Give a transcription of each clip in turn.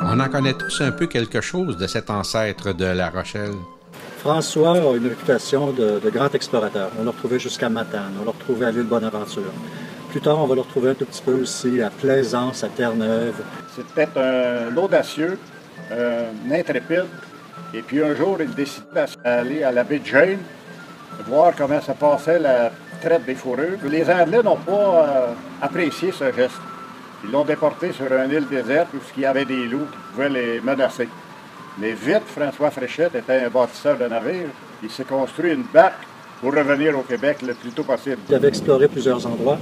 On en connaît tous un peu quelque chose de cet ancêtre de La Rochelle. François a une réputation de grand explorateur. On l'a retrouvé jusqu'à Matane, on l'a retrouvé à l'île Bonaventure. Plus tard, on va le retrouver un tout petit peu aussi à Plaisance, à Terre-Neuve. C'était un audacieux, un intrépide. Et puis un jour, il décide d'aller à la baie de Jane, voir comment ça passait la traite des fourrures. Les Anglais n'ont pas apprécié ce geste. Ils l'ont déporté sur une île déserte où il y avait des loups qui pouvaient les menacer. Mais vite, François Fréchette était un bâtisseur de navires. Il s'est construit une barque pour revenir au Québec le plus tôt possible. Il avait exploré plusieurs endroits.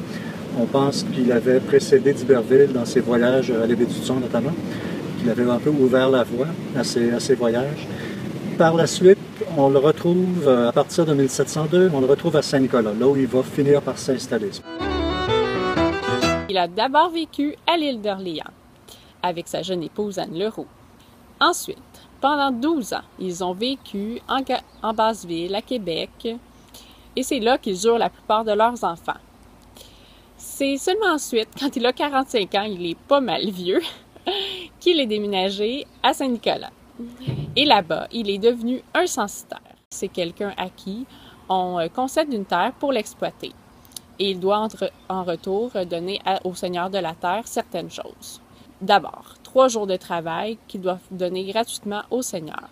On pense qu'il avait précédé d'Iberville dans ses voyages à l'Ébaie du Son notamment, qu'il avait un peu ouvert la voie à ses voyages. Par la suite, on le retrouve à partir de 1702, on le retrouve à Saint-Nicolas, là où il va finir par s'installer. Il a d'abord vécu à l'île d'Orléans avec sa jeune épouse Anne Leroux. Ensuite, pendant 12 ans, ils ont vécu en Basse-Ville, à Québec, et c'est là qu'ils eurent la plupart de leurs enfants. C'est seulement ensuite, quand il a 45 ans, il est pas mal vieux, qu'il est déménagé à Saint-Nicolas. Et là-bas, il est devenu un censitaire. C'est quelqu'un à qui on concède une terre pour l'exploiter. Et il doit en retour donner au seigneur de la terre certaines choses. D'abord, 3 jours de travail qu'il doit donner gratuitement au seigneur.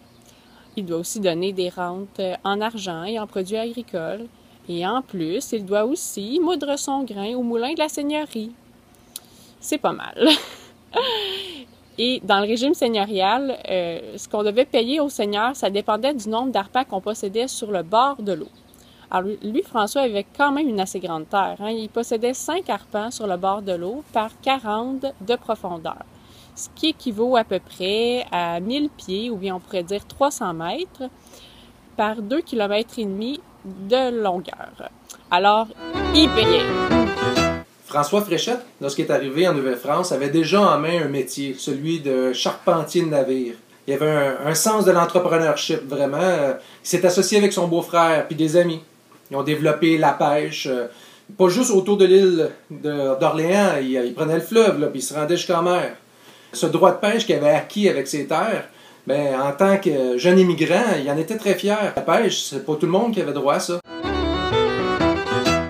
Il doit aussi donner des rentes en argent et en produits agricoles. Et en plus, il doit aussi moudre son grain au moulin de la seigneurie. C'est pas mal. Et dans le régime seigneurial, ce qu'on devait payer au seigneur, ça dépendait du nombre d'arpents qu'on possédait sur le bord de l'eau. Alors lui, François avait quand même une assez grande terre. Il possédait 5 arpents sur le bord de l'eau par 40 de profondeur, ce qui équivaut à peu près à 1000 pieds, ou bien on pourrait dire 300 mètres, par 2,5 km de longueur. Alors, il payait. François Fréchette, lorsqu'il est arrivé en Nouvelle-France, avait déjà en main un métier, celui de charpentier de navire. Il avait un sens de l'entrepreneurship, vraiment. Il s'est associé avec son beau-frère puis des amis. Ils ont développé la pêche, pas juste autour de l'île d'Orléans. Il prenait le fleuve, là, puis il se rendait jusqu'en mer. Ce droit de pêche qu'il avait acquis avec ses terres, ben, en tant que jeune immigrant, il en était très fier. La pêche, c'est pas tout le monde qui avait droit à ça.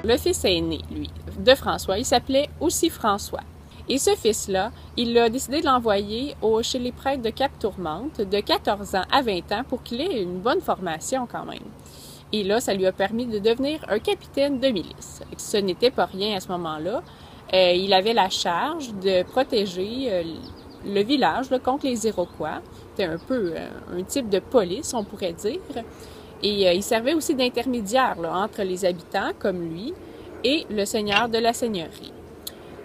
Le fils aîné, lui, de François, il s'appelait aussi François. Et ce fils-là, il a décidé de l'envoyer chez les prêtres de Cap-Tourmente de 14 ans à 20 ans pour qu'il ait une bonne formation quand même. Et là, ça lui a permis de devenir un capitaine de milice. Ce n'était pas rien à ce moment-là. Il avait la charge de protéger le village là, contre les Iroquois. C'était un peu un type de police, on pourrait dire. Et il servait aussi d'intermédiaire là, entre les habitants, comme lui, et le seigneur de la seigneurie.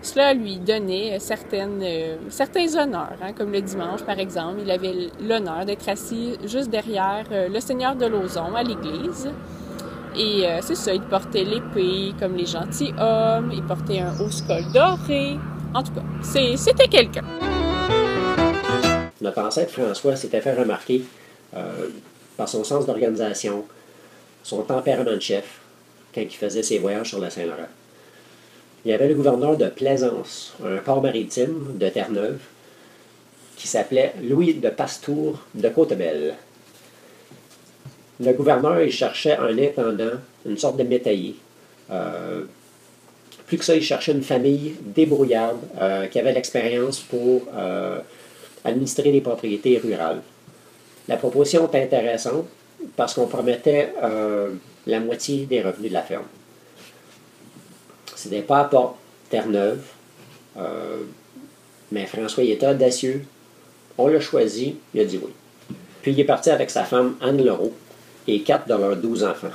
Cela lui donnait certains honneurs, comme le dimanche, par exemple. Il avait l'honneur d'être assis juste derrière le seigneur de Lauzon à l'église. Et c'est ça, il portait l'épée comme les gentilshommes, il portait un haut col doré. En tout cas, c'était quelqu'un. Notre ancêtre François s'était fait remarquer par son sens d'organisation, son tempérament de chef, quand il faisait ses voyages sur le Saint-Laurent. Il y avait le gouverneur de Plaisance, un port maritime de Terre-Neuve, qui s'appelait Louis de Pastour de Côtebelle. Le gouverneur, il cherchait un intendant, une sorte de métayer. Plus que ça, il cherchait une famille débrouillarde qui avait l'expérience pour administrer les propriétés rurales. La proposition était intéressante parce qu'on promettait la moitié des revenus de la ferme. C'était pas à Port Terre-Neuve, mais François il était audacieux. On l'a choisi, il a dit oui. Puis il est parti avec sa femme Anne Leroux et 4 de leurs 12 enfants.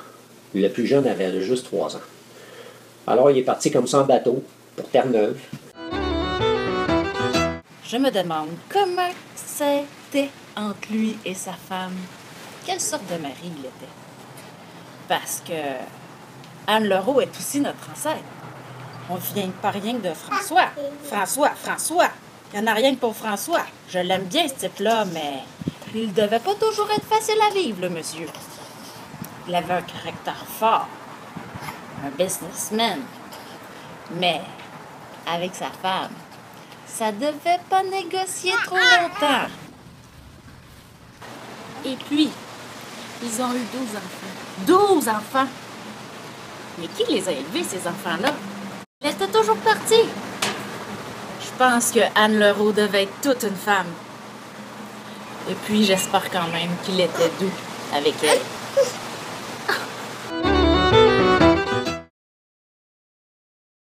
Le plus jeune avait juste 3 ans. Alors il est parti comme ça en bateau pour Terre-Neuve. Je me demande comment c'était entre lui et sa femme. Quelle sorte de mari il était? Parce que Anne Leroux est aussi notre ancêtre. On ne vient pas rien que de François. François. Il n'y en a rien que pour François. Je l'aime bien, ce type-là, mais il ne devait pas toujours être facile à vivre, le monsieur. Il avait un caractère fort, un businessman. Mais avec sa femme, Ça devait pas négocier trop longtemps. Et puis, ils ont eu 12 enfants. 12 enfants! Mais qui les a élevés, ces enfants-là? Elle était toujours partie. Je pense que Anne Leroux devait être toute une femme. Et puis, j'espère quand même qu'il était doux avec elle.